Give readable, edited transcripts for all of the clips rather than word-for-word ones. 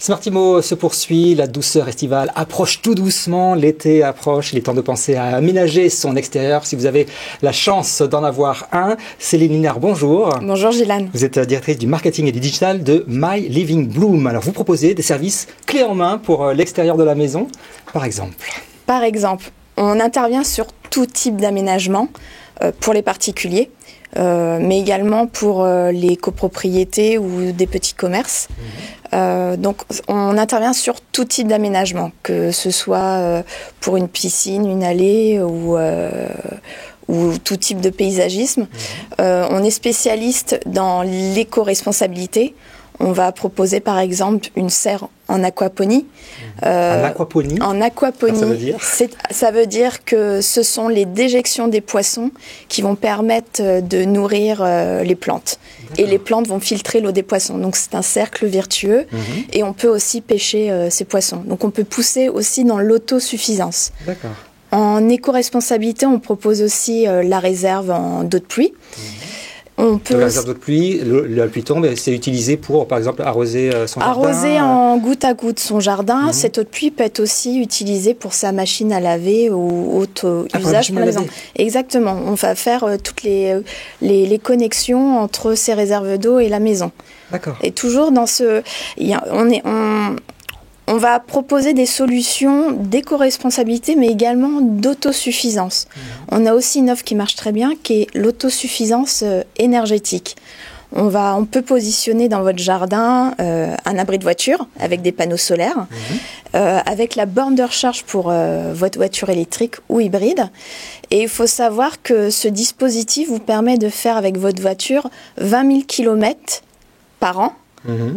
Smartimo se poursuit, la douceur estivale approche tout doucement, l'été approche, il est temps de penser à aménager son extérieur. Si vous avez la chance d'en avoir un, Céline Linard, bonjour. Bonjour Gilane. Vous êtes directrice du marketing et du digital de My Living Bloom. Alors vous proposez des services clés en main pour l'extérieur de la maison, par exemple. Par exemple, on intervient sur tout type d'aménagement pour les particuliers. Mais également pour les copropriétés ou des petits commerces. Donc on intervient sur tout type d'aménagement, que ce soit pour une piscine, une allée ou tout type de paysagisme. On est spécialiste dans l'éco-responsabilité. On va proposer par exemple une serre en aquaponie. En aquaponie. En aquaponie, ça veut dire que ce sont les déjections des poissons qui vont permettre de nourrir les plantes. D'accord. Et les plantes vont filtrer l'eau des poissons. Donc c'est un cercle vertueux et on peut aussi pêcher ces poissons. Donc on peut pousser aussi dans l'autosuffisance. D'accord. En éco-responsabilité, on propose aussi la réserve en eau de pluie. On peut la réserve d'eau de pluie, la pluie tombe et c'est utilisé pour, par exemple, arroser son jardin. Arroser en goutte à goutte son jardin. Cette eau de pluie peut être aussi utilisée pour sa machine à laver ou autre usage pour la maison. Exactement. On va faire toutes les connexions entre ces réserves d'eau et la maison. D'accord. Et toujours dans ce... On va proposer des solutions d'éco-responsabilité, mais également d'autosuffisance. On a aussi une offre qui marche très bien, qui est l'autosuffisance énergétique. On peut positionner dans votre jardin un abri de voiture avec des panneaux solaires, avec la borne de recharge pour votre voiture électrique ou hybride. Et il faut savoir que ce dispositif vous permet de faire avec votre voiture 20 000 km par an.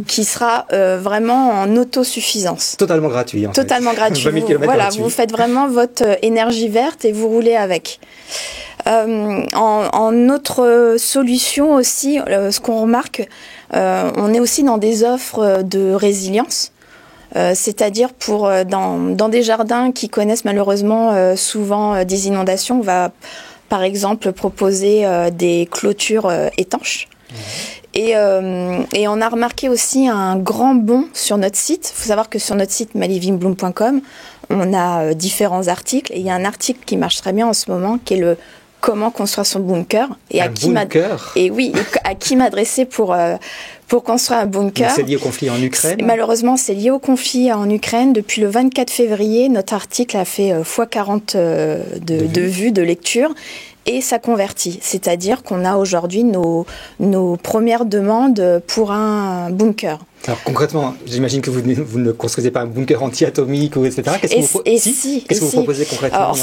Qui sera vraiment en autosuffisance. Totalement gratuit. Totalement gratuit. Vous faites vraiment votre énergie verte et vous roulez avec. En autre solution aussi, ce qu'on remarque, on est aussi dans des offres de résilience. C'est-à-dire dans des jardins qui connaissent malheureusement souvent des inondations, on va par exemple proposer des clôtures étanches. Et on a remarqué aussi un grand bond sur notre site. Il faut savoir que sur notre site mylivingbloom.com, on a différents articles. Et il y a un article qui marche très bien en ce moment, qui est le comment construire son bunker. Et à qui m'adresser pour construire un bunker. Donc c'est lié au conflit en Ukraine. Malheureusement, c'est lié au conflit en Ukraine. Depuis le 24 février, notre article a fait x40 de vues, de lectures. Et ça convertit, c'est-à-dire qu'on a aujourd'hui nos premières demandes pour un bunker. Alors concrètement, j'imagine que vous ne construisez pas un bunker anti-atomique ou etc. Qu'est-ce que vous proposez concrètement? Alors,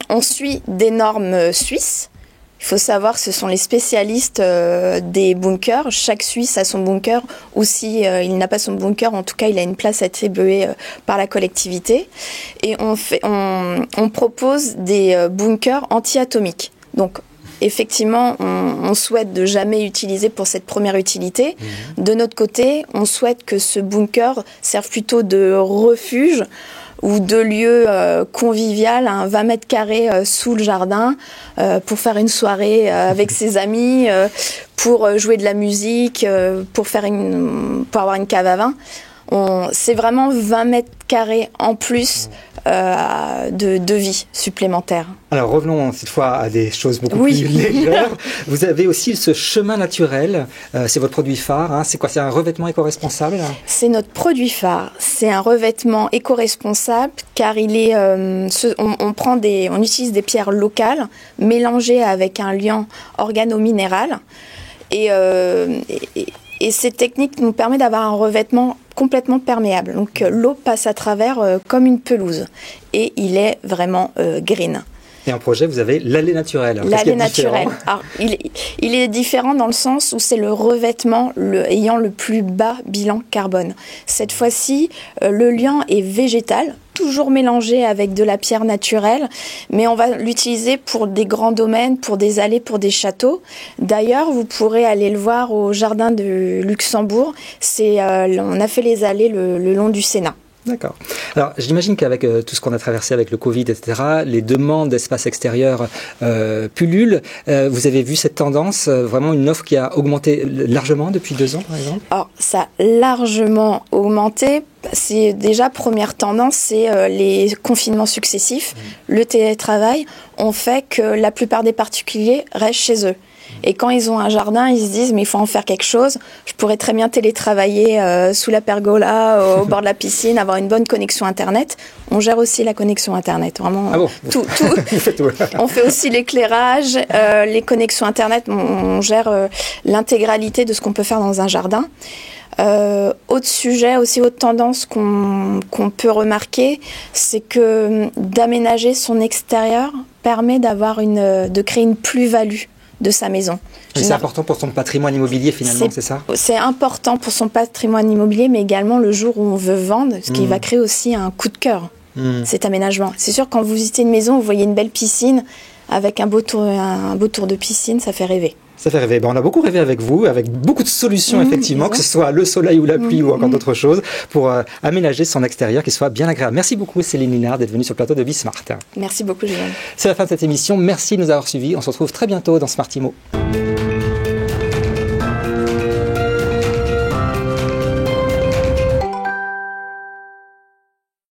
on suit des normes suisses. Il faut savoir que ce sont les spécialistes des bunkers. Chaque Suisse a son bunker, ou si il n'a pas son bunker, en tout cas, il a une place attribuée par la collectivité. Et on propose des bunkers anti-atomiques. Donc, effectivement, on souhaite de jamais utiliser pour cette première utilité. De notre côté, on souhaite que ce bunker serve plutôt de refuge ou de lieu convivial, 20 mètres carrés sous le jardin, pour faire une soirée avec ses amis, pour jouer de la musique, pour avoir une cave à vin. C'est vraiment 20 mètres carrés en plus de vie supplémentaire. Alors revenons cette fois à des choses beaucoup plus légères. Vous avez aussi ce chemin naturel, c'est votre produit phare. C'est quoi? C'est un revêtement éco-responsable? C'est notre produit phare. C'est un revêtement éco-responsable car il est, on utilise des pierres locales mélangées avec un liant organo-minéral et cette technique nous permet d'avoir un revêtement complètement perméable. Donc l'eau passe à travers comme une pelouse et il est vraiment green. Et en projet, vous avez l'allée naturelle. L'allée naturelle. Alors, il est différent dans le sens où c'est le revêtement ayant le plus bas bilan carbone. Cette fois-ci, le liant est végétal, toujours mélangé avec de la pierre naturelle, mais on va l'utiliser pour des grands domaines, pour des allées, pour des châteaux. D'ailleurs, vous pourrez aller le voir au jardin de Luxembourg. On a fait les allées le long du Sénat. D'accord. Alors, j'imagine qu'avec tout ce qu'on a traversé avec le Covid, etc., les demandes d'espace extérieur pullulent. Vous avez vu cette tendance, vraiment une offre qui a augmenté largement depuis 2 ans, par exemple? Alors, ça a largement augmenté. C'est déjà, première tendance, c'est les confinements successifs. Le télétravail ont fait que la plupart des particuliers restent chez eux. Et quand ils ont un jardin, ils se disent, mais il faut en faire quelque chose. Je pourrais très bien télétravailler sous la pergola, au bord de la piscine, avoir une bonne connexion Internet. On gère aussi la connexion Internet, vraiment. Ah bon? Tout. On fait aussi l'éclairage, les connexions Internet. On gère l'intégralité de ce qu'on peut faire dans un jardin. Autre sujet, aussi autre tendance qu'on peut remarquer, c'est que d'aménager son extérieur permet de créer une plus-value de sa maison. C'est important pour son patrimoine immobilier finalement, c'est ça? C'est important pour son patrimoine immobilier, mais également le jour où on veut vendre, ce qui va créer aussi un coup de cœur, cet aménagement. C'est sûr, quand vous visitez une maison, vous voyez une belle piscine, avec un beau tour de piscine, ça fait rêver. Ça fait rêver. On a beaucoup rêvé avec vous, avec beaucoup de solutions, effectivement, que ce soit le soleil ou la pluie ou encore d'autres choses, pour aménager son extérieur qui soit bien agréable. Merci beaucoup, Céline Linard, d'être venue sur le plateau de Bismart. Merci beaucoup, Julien. C'est la fin de cette émission. Merci de nous avoir suivis. On se retrouve très bientôt dans Smart Immo.